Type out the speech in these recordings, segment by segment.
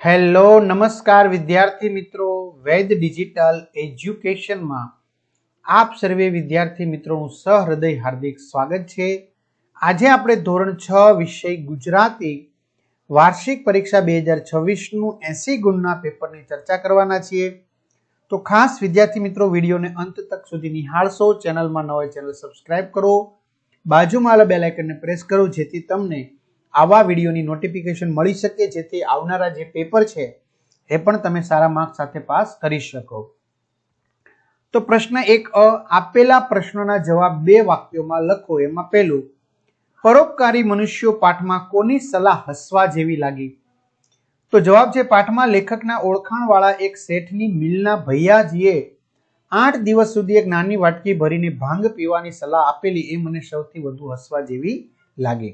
Hello નમસ્કાર વિદ્યાર્થી મિત્રો, વૈદ ડિજિટલ એજ્યુકેશનમાં આપ સર્વે વિદ્યાર્થી મિત્રોનું સહૃદય હાર્દિક સ્વાગત છે। આજે આપણે ધોરણ 6 વિષય ગુજરાતી વાર્ષિક પરીક્ષા 2026 નું 80 ગુણના પેપરની ચર્ચા કરવાના છીએ। તો ખાસ વિદ્યાર્થી મિત્રો વિડીયોને અંત તક સુધી નિહાળશો। ચેનલમાં ન હોય ચેનલ સબસ્ક્રાઇબ કરો, બાજુમાં આવેલા બેલ આઇકનને પ્રેસ કરો જેથી તમને આવા વિડીયોની નોટિફિકેશન મળી શકે, જેથી આવનારા જે પેપર છે એ પણ તમે સારા માર્ક્સ સાથે પાસ કરી શકો। તો પ્રશ્ન 1 આપેલા પ્રશ્નોના જવાબ બે વાક્યોમાં લખો। એમાં પહેલું, પરોપકારી મનુષ્યો પાઠમાં કોની સલાહ હસવા જેવી લાગી? તો જવાબ છે પાઠમાં લેખકના ઓળખાણવાળા એક શેઠની મિલના ભૈયાજીએ 8 દિવસ સુધી એક નાની વાટકી ભરીને ભાંગ પીવાની સલાહ આપેલી એ મને સૌથી વધુ હસવા જેવી લાગી।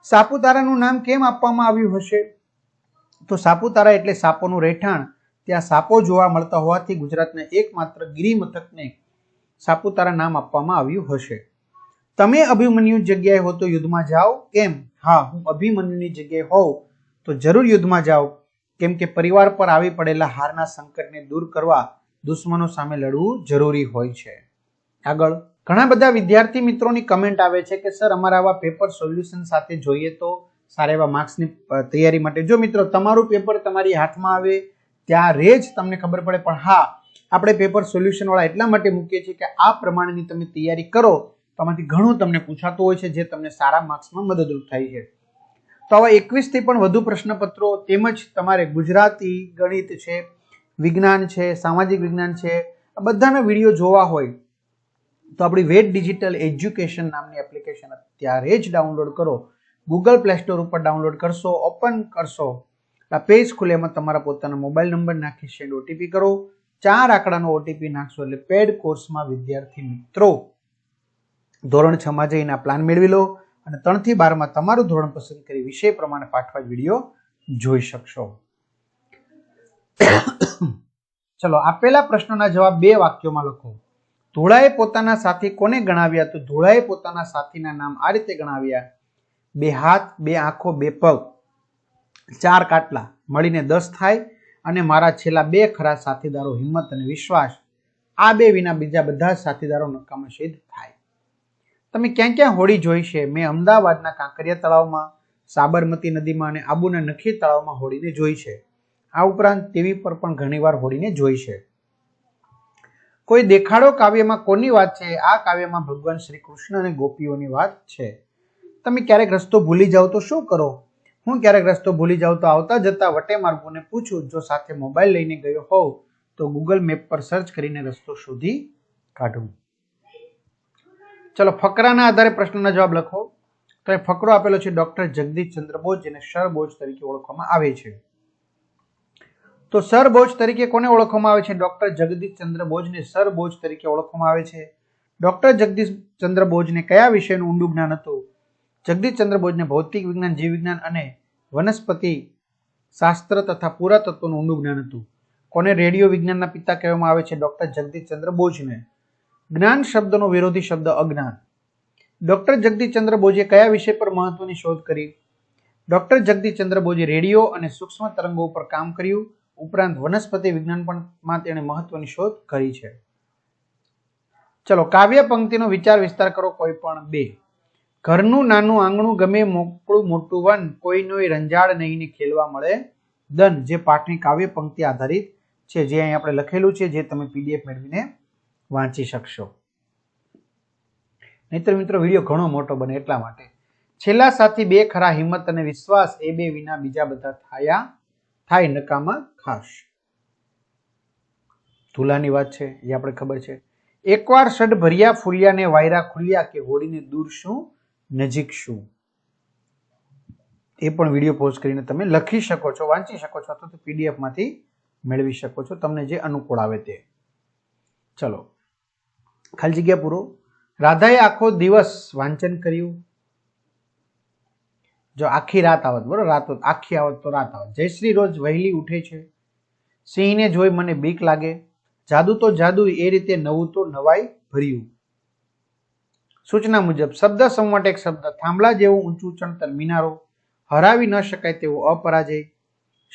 સાપુતારાનું નામ કેમ આપવામાં આવ્યું હશે? તો સાપુતારા એટલે સાપોનું રહેઠાણ, ત્યાં સાપો જોવા મળતા હોવાથી ગુજરાતના એકમાત્ર ગિરિમથકને સાપુતારા નામ આપવામાં આવ્યું હશે। તમે અભિમન્યુ જગ્યાએ હો તો યુદ્ધમાં જાઓ કેમ? હા, હું અભિમન્યુની જગ્યાએ હોઉં તો જરૂર યુદ્ધમાં જાઓ, કેમ કે પરિવાર પર આવી પડેલા હારના સંકટને દૂર કરવા દુશ્મનો સામે લડવું જરૂરી હોય છે। આગળ, ઘણા બધા વિદ્યાર્થી મિત્રોની કમેન્ટ આવે છે કે સર અમારા આવા પેપર સોલ્યુશન સાથે જોઈએ તો સારા એવા માર્ક્સની તૈયારી માટે। જો મિત્રો તમારું પેપર તમારી હાથમાં આવે ત્યારે જ તમને ખબર પડે, પણ હા, આપણે પેપર સોલ્યુશન વાળા એટલા માટે મૂકીએ છીએ કે આ પ્રમાણેની તમે તૈયારી કરો તો આમાંથી ઘણું તમને પૂછાતું હોય છે, જે તમને સારા માર્ક્સમાં મદદરૂપ થાય છે। તો આવા 21 થી પણ વધુ પ્રશ્નપત્રો તેમજ તમારે ગુજરાતી, ગણિત છે, વિજ્ઞાન છે, સામાજિક વિજ્ઞાન છે, આ બધાના વિડીયો જોવા હોય તો આપણી વૈદ ડિજિટલ એજ્યુકેશન નામની એપ્લિકેશન અત્યારે જ ડાઉનલોડ કરો। ગૂગલ પ્લે સ્ટોર ઉપર ડાઉનલોડ કરશો, ઓપન કરશો, આ પેજ ખુલે, એમાં તમારા પોતાના મોબાઈલ નંબર નાખી સેન્ડ ઓટીપી કરો। 4 આંકડાનો ઓટીપી નાખશો એટલે પેડ કોર્સમાં વિદ્યાર્થી મિત્રો ધોરણ 6 માં જઈને પ્લાન મેળવી લો અને 3 થી 12 માં તમારું ધોરણ પસંદ કરી વિષય પ્રમાણે પાઠવા વિડીયો જોઈ શકશો। ચલો, આપેલા પ્રશ્નોના જવાબ બે વાક્યોમાં લખો। ધોળાએ પોતાના સાથી કોને ગણાવ્યા? તો ધોળાએ પોતાના સાથીના નામ આ રીતે ગણાવ્યા: 2 હાથ, 2 આંખો, 2 પગ, 4 કાટલા, મળીને 10 થાય, અને મારા છેલ્લા 2 ખરા સાથીદારો હિંમત અને વિશ્વાસ, આ બે વિના બીજા બધા સાથીદારો નકામા સિદ્ધ થાય। તમે ક્યાં ક્યાં હોડી જોઈ છે? મેં અમદાવાદના કાંકરિયા તળાવમાં, સાબરમતી નદીમાં અને આબુના નખી તળાવમાં હોડીને જોઈ છે। આ ઉપરાંત ટીવી પર પણ ઘણીવાર હોડીને જોઈ છે। કોઈ દેખાડો કાવ્યમાં કોની વાત છે? આ કાવ્યમાં ભગવાન શ્રી કૃષ્ણ અને ગોપીઓની વાત છે। તમે ક્યારેક રસ્તો ભૂલી જાઓ તો શું કરો? હું ક્યારેક રસ્તો ભૂલી જાઉં તો આવતા જતા વટે માર્ગોને પૂછું। જો સાથે મોબાઈલ લઈને ગયો હોઉં તો ગૂગલ મેપ પર સર્ચ કરીને રસ્તો શોધી કાઢું। ચલો, ફકરાના આધારે પ્રશ્નોના જવાબ લખો। તો એ ફકરો આપેલો છે ડોક્ટર જગદીશ ચંદ્ર બોઝ, જેને સર બોઝ તરીકે ઓળખવામાં આવે છે। તો સર બોઝ તરીકે કોને ઓળખવામાં આવે છે? ડોક્ટર જગદીશ ચંદ્ર બોઝને સર બોઝ તરીકે ઓળખવામાં આવે છે। ડોક્ટર જગદીશ ચંદ્ર બોઝને કયા વિષયનું ઊંડું જ્ઞાન હતું? જગદીશ ચંદ્ર બોઝને ભૌતિક વિજ્ઞાન, જીવ વિજ્ઞાન અને વનસ્પતિ શાસ્ત્ર તથા પુરાતત્વનું ઊંડું જ્ઞાન હતું। કોને રેડિયો વિજ્ઞાનના પિતા કહેવામાં આવે છે? ડોક્ટર જગદીશ ચંદ્ર બોઝને। જ્ઞાન શબ્દનો વિરોધી શબ્દ અજ્ઞાન। ડોક્ટર જગદીશ ચંદ્ર બોઝે કયા વિષય પર મહત્વની શોધ કરી? ડોક્ટર જગદીશ ચંદ્ર બોઝે રેડિયો અને સૂક્ષ્મ તરંગો ઉપર કામ કર્યું, ઉપરાંત વનસ્પતિ વિજ્ઞાન પણ તેણે મહત્વની શોધ કરી છે। ચલો, કાવ્ય પંક્તિનો વિચાર વિસ્તાર કરો, કોઈ પણ બે। ઘરનું નાનું આંગણું ગમે મોકળું મોટું વન, કોઈનોય રંજાડ નહીં ને ખેલવા મળે દન, જે પાઠની કાવ્ય પંક્તિ આધારિત છે, જે અહીં આપણે લખેલું છે, જે તમે પીડીએફ મેળવીને વાંચી શકશો। નહીતર મિત્રો વિડીયો ઘણો મોટો બને એટલા માટે। છેલ્લા સાથી 2 ખરા હિંમત અને વિશ્વાસ, એ બે વિના બીજા બધા થાય નકામા ખાસ। ધુલાની વાત છે, એ આપણે ખબર છે। એકવાર સડ ભર્યા ફૂલ્યા ને વાયરા ખુલ્યા, કે હોડીને દૂર શું નજીક શું, એ પણ વિડીયો પોઝ કરીને તમે લખી શકો છો, વાંચી શકો છો, અથવા તો પીડીએફ માંથી મેળવી શકો છો, તમને જે અનુકૂળ આવે તે। ચલો, ખાલી જગ્યા પૂરો। રાધાએ આખો દિવસ વાંચન કર્યું। જો આખી રાત આવત, બરોબર, રાત આખી આવત તો રાત આવત। જયશ્રી રોજ વહેલી ઉઠે છે। સિંહને જોઈ મને બીક લાગે। જાદુ તો જાદુ, એ રીતે નવું તો નવાઈ ભર્યું। સૂચના મુજબ શબ્દ સંવટ એક શબ્દ, થાંભલા જેવું ઊંચું ચણતર મિનારો, હરાવી ન શકાય તેવો અપરાજય,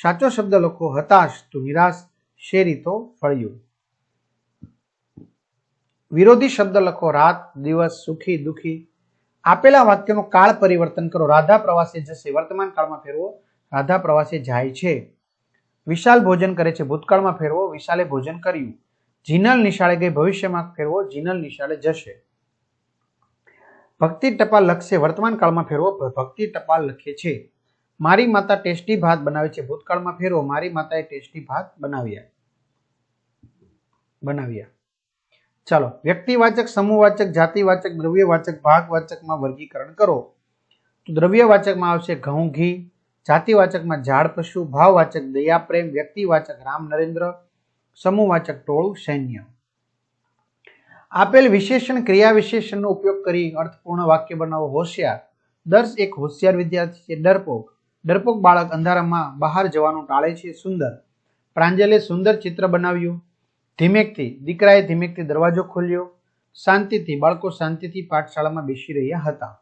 સાચો શબ્દ લખો, હતાશ તો નિરાશ, શેરી તો ફળિયું. વિરોધી શબ્દ લખો, રાત, દિવસ, સુખી, દુખી. આપેલા વાક્યનું કાળ પરિવર્તન કરો. રાધા પ્રવાસે જશે, વર્તમાન કાળમાં ફેરવો, રાધા પ્રવાસે જાય છે. વિશાલ ભોજન કરે છે, ભૂતકાળમાં ફેરવો, વિશાલે ભોજન કર્યું. જીનલ નિશાળે ગઈ, ભવિષ્યમાં ફેરવો, જીનલ નિશાળે જશે. ભક્તિ ટપાલ લખશે, વર્તમાન કાળમાં ફેરવો, ભક્તિ ટપાલ લખે છે. મારી માતા ટેસ્ટી ભાત બનાવે છે, ભૂતકાળમાં ફેરવો, મારી માતાએ ટેસ્ટી ભાત બનાવ્યા. ચાલો, વ્યક્તિવાચક, સમૂહવાચક, જાતિવાચક, દ્રવ્યવાચક, ભાગવાચકમાં વર્ગીકરણ કરો. તો દ્રવ્યવાચકમાં આવશે ઘઉં, ઘી. જાતિવાચકમાં ઝાડ, પશુ. ભાવવાચક દયા, પ્રેમ. વ્યક્તિવાચક રામ, નરેન્દ્ર. સમૂહવાચક ટોળું, સૈન્ય. આપેલ વિશેષણ, ક્રિયા વિશેષણનો ઉપયોગ કરી અર્થપૂર્ણ વાક્ય બનાવો. હોશિયાર, દર્શ એક હોશિયાર વિદ્યાર્થી છે. ડરપોક, ડરપોક બાળક અંધારામાં બહાર જવાનું ટાળે છે. સુંદર, પ્રાંજલે સુંદર ચિત્ર બનાવ્યું. ધીમેકથી, દીકરાએ ધીમેકથી દરવાજો ખોલ્યો. શાંતિથી, બાળકો શાંતિથી પાઠશાળામાં બેસી રહ્યા હતા.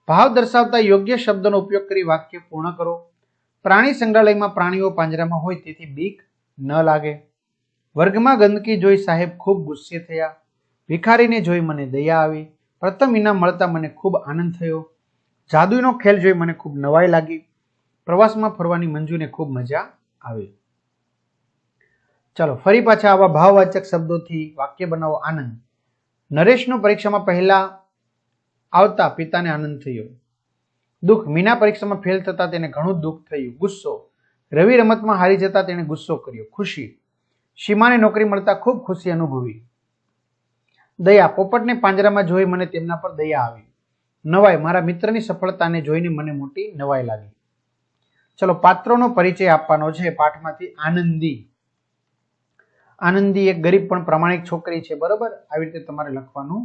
ભાવ દર્શાવતા યોગ્ય શબ્દનો ઉપયોગ કરી વાક્ય પૂર્ણ કરો. પ્રાણી સંગ્રહાલયમાં પ્રાણીઓ પાંજરામાં હોય તેથી બીક ન લાગે. વર્ગમાં ગંદકી જોઈ સાહેબ ખૂબ ગુસ્સે થયા. ભિખારીને જોઈ મને દયા આવી. પ્રથમ ઇનામ મળતા મને ખૂબ આનંદ થયો. જાદુનો ખેલ જોઈ મને ખૂબ નવાઈ લાગી. પ્રવાસમાં ફરવાની મંજુને ખૂબ મજા આવી. ચાલો, ફરી પાછા આવા ભાવવાચક શબ્દોથી વાક્ય બનાવો. આનંદ, નરેશનો પરીક્ષામાં પહેલા આવતા પિતાને આનંદ થયો. દુઃખ, મીના પરીક્ષામાં ફેલ થતા તેને ઘણું દુઃખ થયું. ગુસ્સો, રવિ રમતમાં હારી જતા તેને ગુસ્સો કર્યો. ખુશી, સીમાને નોકરી મળતા ખૂબ ખુશી અનુભવી. દયા, પોપટને પાંજરામાં જોઈ મને તેમના પર દયા આવી. નવાઈ, મારા મિત્રની સફળતાને જોઈને મને મોટી નવાઈ લાગી. ચલો, પાત્રોનો પરિચય આપવાનો છે પાઠમાંથી. આનંદી, આનંદી એક ગરીબ પણ પ્રામાણિક છોકરી છે. બરોબર, આવી રીતે તમારે લખવાનું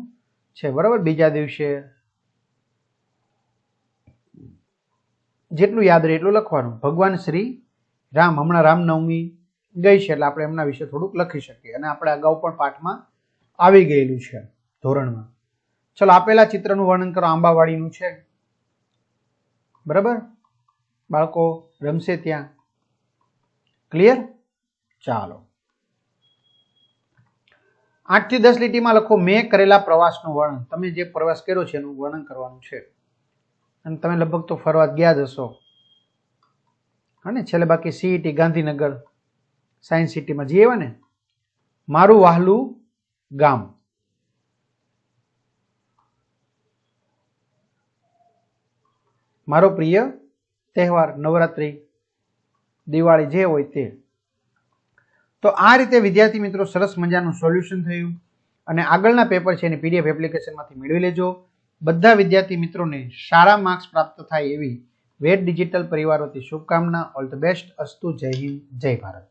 છે. બરોબર, બીજા દિવસે જેટલું યાદ રહે એટલું લખવાનું. ભગવાન શ્રી રામ, હમણાં રામનવમી ગઈ છે એટલે આપણે એમના વિશે થોડુંક લખી શકીએ, અને આપણે અગાઉ પણ પાઠમાં આવી ગયેલું છે ધોરણમાં. ચલો, આપેલા ચિત્રનું વર્ણન કરો. આંબાવાડીનું છે. બરાબર, બાળકો રમશે ત્યાં. ક્લિયર? ચાલો, 8 થી 10 લીટીમાં લખો. મેં કરેલા પ્રવાસનું વર્ણન. તમે જે પ્રવાસ કર્યો છે એનું વર્ણન કરવાનું છે. અને તમે લગભગ તો ફરવા ગયા જ હશો, અને છેલ્લે બાકી સીઈટી ગાંધીનગર સાયન્સ સિટીમાં જઈ આવ્યા ને. મારું વહાલું ગામ, મારો પ્રિય તહેવાર, નવરાત્રી, દિવાળી, જે હોય તે. તો આ રીતે વિદ્યાર્થી મિત્રો સરસ મજાનું સોલ્યુશન થયું, અને આગળના પેપર છે એની પીડીએફ એપ્લિકેશનમાંથી મેળવી લેજો. બધા વિદ્યાર્થી મિત્રોને સારા માર્ક્સ પ્રાપ્ત થાય એવી વેદ ડિજિટલ પરિવારોથી શુભકામના. All the best. અસ્તુ. જય હિન્દ, જય ભારત.